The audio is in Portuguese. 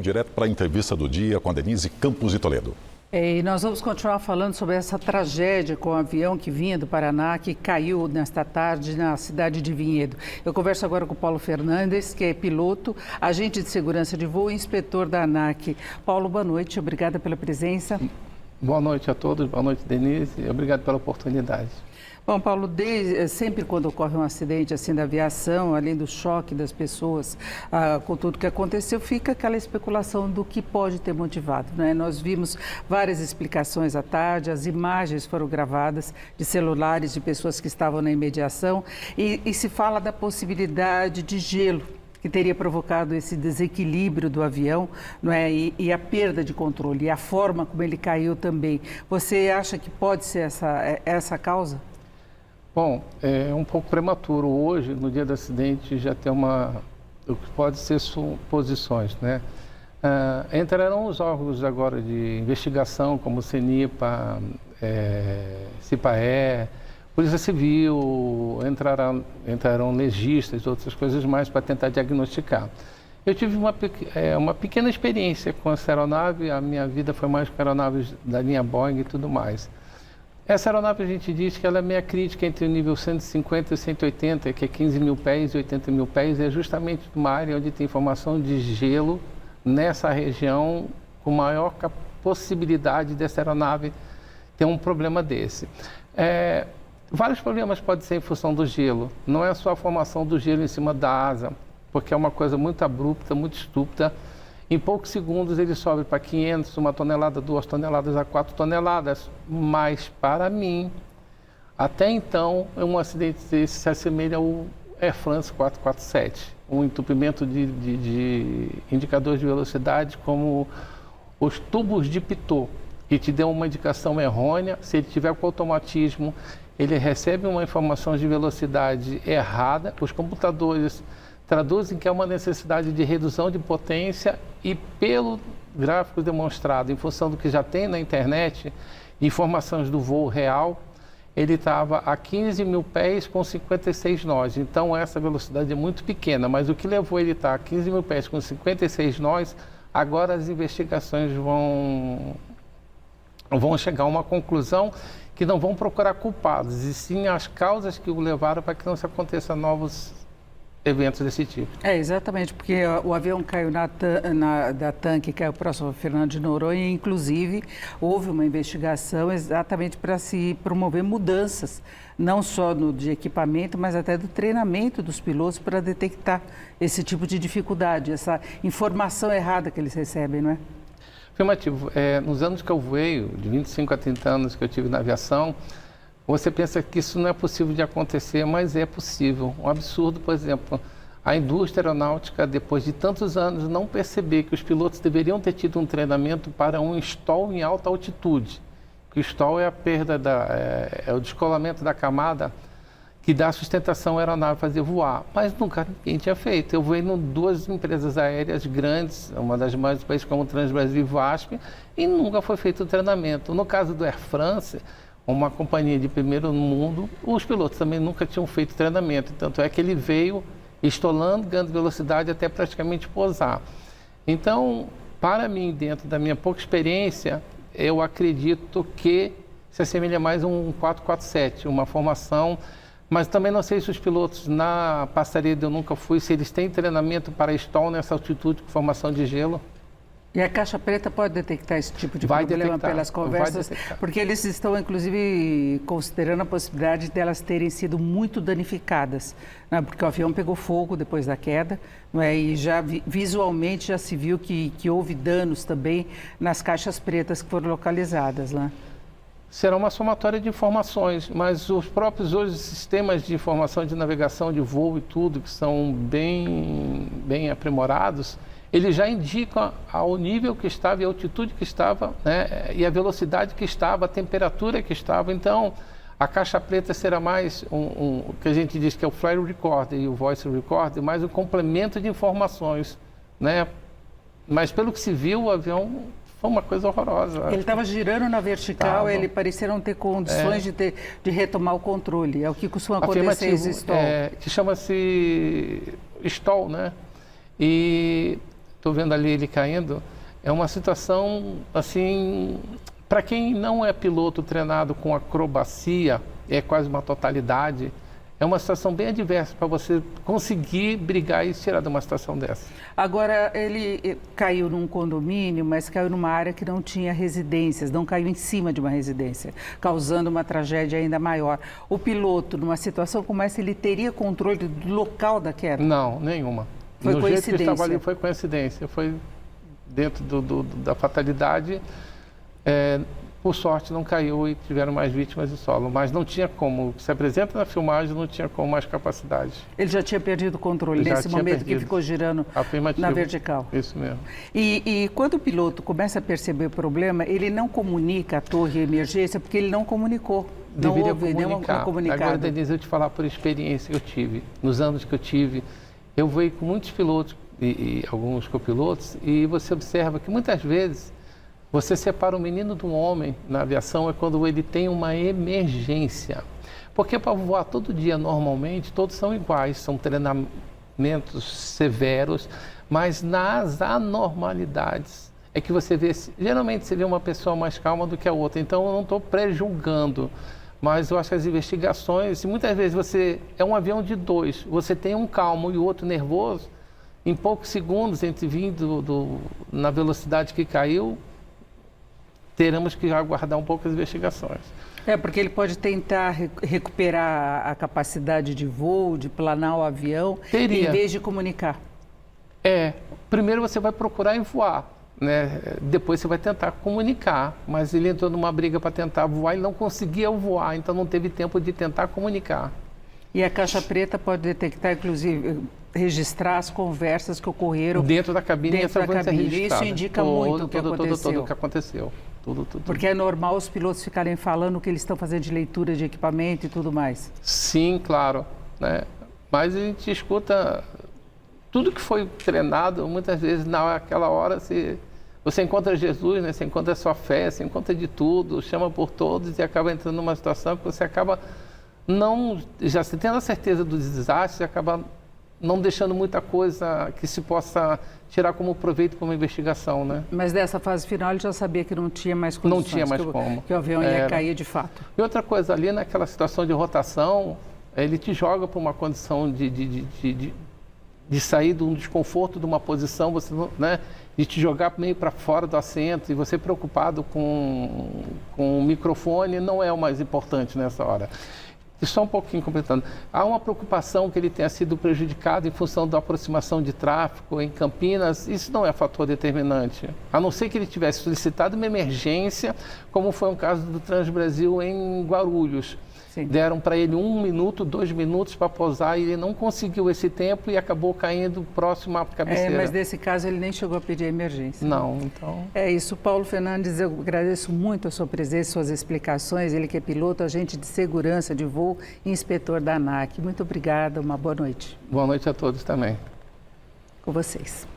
Direto para a entrevista do dia com a Denise Campos de Toledo. E nós vamos continuar falando sobre essa tragédia com o avião que vinha do Paraná, que caiu nesta tarde na cidade de Vinhedo. Eu converso agora com o Paulo Fernandes, que é piloto, agente de segurança de voo e inspetor da ANAC. Paulo, boa noite, obrigada pela presença. Boa noite a todos, boa noite, Denise, e obrigado pela oportunidade. Bom, Paulo, sempre quando ocorre um acidente assim da aviação, além do choque das pessoas com tudo que aconteceu, fica aquela especulação do que pode ter motivado, né? Nós vimos várias explicações à tarde, as imagens foram gravadas de celulares de pessoas que estavam na imediação e se fala da possibilidade de gelo que teria provocado esse desequilíbrio do avião, não é? E a perda de controle, e a forma como ele caiu também. Você acha que pode ser essa a causa? Bom, é um pouco prematuro hoje, no dia do acidente, já ter o que pode ser suposições, né? Entrarão os órgãos agora de investigação, como o CENIPA, CIPAE, Polícia Civil, entrarão legistas, outras coisas mais para tentar diagnosticar. Eu tive uma pequena experiência com essa aeronave, a minha vida foi mais com aeronaves da linha Boeing e tudo mais. Essa aeronave a gente diz que ela é meia crítica entre o nível 150 e 180, que é 15 mil pés e 80 mil pés, é justamente uma área onde tem formação de gelo nessa região com maior possibilidade dessa aeronave ter um problema desse. Vários problemas podem ser em função do gelo, não é só a formação do gelo em cima da asa, porque é uma coisa muito abrupta, muito estúpida. Em poucos segundos ele sobe para 500, 1 tonelada, 2 toneladas a 4 toneladas. Mas, para mim, até então, um acidente desse se assemelha ao Air France 447. Um entupimento de indicadores de velocidade, como os tubos de pitot, que te dão uma indicação errônea. Se ele tiver com automatismo, ele recebe uma informação de velocidade errada. Os computadores traduzem que é uma necessidade de redução de potência e pelo gráfico demonstrado, em função do que já tem na internet, informações do voo real, ele estava a 15 mil pés com 56 nós. Então, essa velocidade é muito pequena, mas o que levou ele a estar a 15 mil pés com 56 nós, agora as investigações vão chegar a uma conclusão que não vão procurar culpados, e sim as causas que o levaram para que não se aconteça novos eventos desse tipo. Exatamente, porque o avião caiu da TAM, que caiu próximo ao Fernando de Noronha, e inclusive houve uma investigação exatamente para se promover mudanças, não só de equipamento, mas até do treinamento dos pilotos para detectar esse tipo de dificuldade, essa informação errada que eles recebem, não é? Afirmativo. Nos anos que eu voei, de 25 a 30 anos que eu tive na aviação, você pensa que isso não é possível de acontecer, mas é possível. Um absurdo, por exemplo, a indústria aeronáutica, depois de tantos anos, não perceber que os pilotos deveriam ter tido um treinamento para um stall em alta altitude. Que o stall é a perda, é o descolamento da camada que dá sustentação à aeronave fazer voar. Mas nunca ninguém tinha feito. Eu voei em 2 empresas aéreas grandes, uma das mais do país como Transbrasil e VASP, e nunca foi feito o treinamento. No caso do Air France, uma companhia de primeiro mundo, os pilotos também nunca tinham feito treinamento. Tanto é que ele veio estolando, ganhando velocidade até praticamente pousar. Então, para mim, dentro da minha pouca experiência, eu acredito que se assemelha mais a um 447, uma formação. Mas também não sei se os pilotos na passaria eu nunca fui, se eles têm treinamento para stall nessa altitude com formação de gelo. E a caixa preta pode detectar esse tipo de problema pelas conversas, porque eles estão, inclusive, considerando a possibilidade de elas terem sido muito danificadas, né? Porque o avião pegou fogo depois da queda, não é? E já visualmente já se viu que houve danos também nas caixas pretas que foram localizadas lá. Será uma somatória de informações, mas os próprios hoje sistemas de informação de navegação de voo e tudo, que são bem aprimorados, eles já indicam ao nível que estava e a altitude que estava, né, e a velocidade que estava, a temperatura que estava. Então, a caixa preta será mais o que a gente diz que é o Flight Recorder e o Voice Recorder, mais um complemento de informações, né? Mas pelo que se viu, o avião foi uma coisa horrorosa. Ele estava girando na vertical, ele parecia não ter condições de retomar o controle. É o que costuma acontecer esse stall. Que chama-se stall, né? E estou vendo ali ele caindo, é uma situação, assim, para quem não é piloto treinado com acrobacia, é quase uma totalidade, é uma situação bem adversa para você conseguir brigar e se tirar de uma situação dessa. Agora, ele caiu num condomínio, mas caiu numa área que não tinha residências, não caiu em cima de uma residência, causando uma tragédia ainda maior. O piloto, numa situação como essa, ele teria controle do local da queda? Não, nenhuma. Foi no coincidência? Jeito que estava ali foi coincidência, foi dentro da fatalidade. Por sorte não caiu e tiveram mais vítimas de solo, mas não tinha como, se apresenta na filmagem, não tinha como mais capacidade. Ele já tinha perdido o controle nesse momento que ficou girando na vertical? Isso mesmo. E quando o piloto começa a perceber o problema, ele não comunica a torre de emergência porque ele não comunicou. Deveria não houve comunicar. nenhum comunicado. Agora, Denise, eu te falar por experiência que eu tive, nos anos que eu tive, eu voei com muitos pilotos e alguns copilotos e você observa que muitas vezes você separa o menino do homem na aviação é quando ele tem uma emergência. Porque para voar todo dia normalmente, todos são iguais, são treinamentos severos, mas nas anormalidades é que você vê, geralmente você vê uma pessoa mais calma do que a outra, então eu não estou pré-julgando, mas eu acho que as investigações, muitas vezes você é um avião de dois, você tem um calmo e o outro nervoso, em poucos segundos entre vindo na velocidade que caiu, teremos que aguardar um pouco as investigações. Porque ele pode tentar recuperar a capacidade de voo, de planar o avião, em vez de comunicar. Primeiro você vai procurar em voar, né? Depois você vai tentar comunicar, mas ele entrou numa briga para tentar voar e não conseguia voar, então não teve tempo de tentar comunicar. E a caixa preta pode detectar, inclusive, registrar as conversas que ocorreram dentro da cabine. Isso indica muito o que aconteceu. Tudo o que aconteceu. Tudo. Porque é normal os pilotos ficarem falando o que eles estão fazendo de leitura de equipamento e tudo mais. Sim, claro, né? Mas a gente escuta tudo que foi treinado, muitas vezes naquela hora você encontra Jesus, né? Você encontra a sua fé, você encontra de tudo, chama por todos e acaba entrando numa situação que você acaba já tendo a certeza do desastre, você acaba não deixando muita coisa que se possa tirar como proveito para uma investigação, né? Mas dessa fase final ele já sabia que não tinha mais condições. Não tinha mais como. Que o avião ia cair de fato. E outra coisa, ali naquela situação de rotação, ele te joga para uma condição de sair de um desconforto de uma posição, você, né? De te jogar meio para fora do assento e você preocupado com o microfone não é o mais importante nessa hora. E só um pouquinho completando, há uma preocupação que ele tenha sido prejudicado em função da aproximação de tráfego em Campinas, isso não é fator determinante, a não ser que ele tivesse solicitado uma emergência, como foi um caso do Transbrasil em Guarulhos. Sim. Deram para ele 1 minuto, 2 minutos para pousar e ele não conseguiu esse tempo e acabou caindo próximo à cabeceira. Mas nesse caso ele nem chegou a pedir emergência. Não, então... É isso. Paulo Fernandes, eu agradeço muito a sua presença, suas explicações. Ele que é piloto, agente de segurança de voo e inspetor da ANAC. Muito obrigada, uma boa noite. Boa noite a todos também. Com vocês.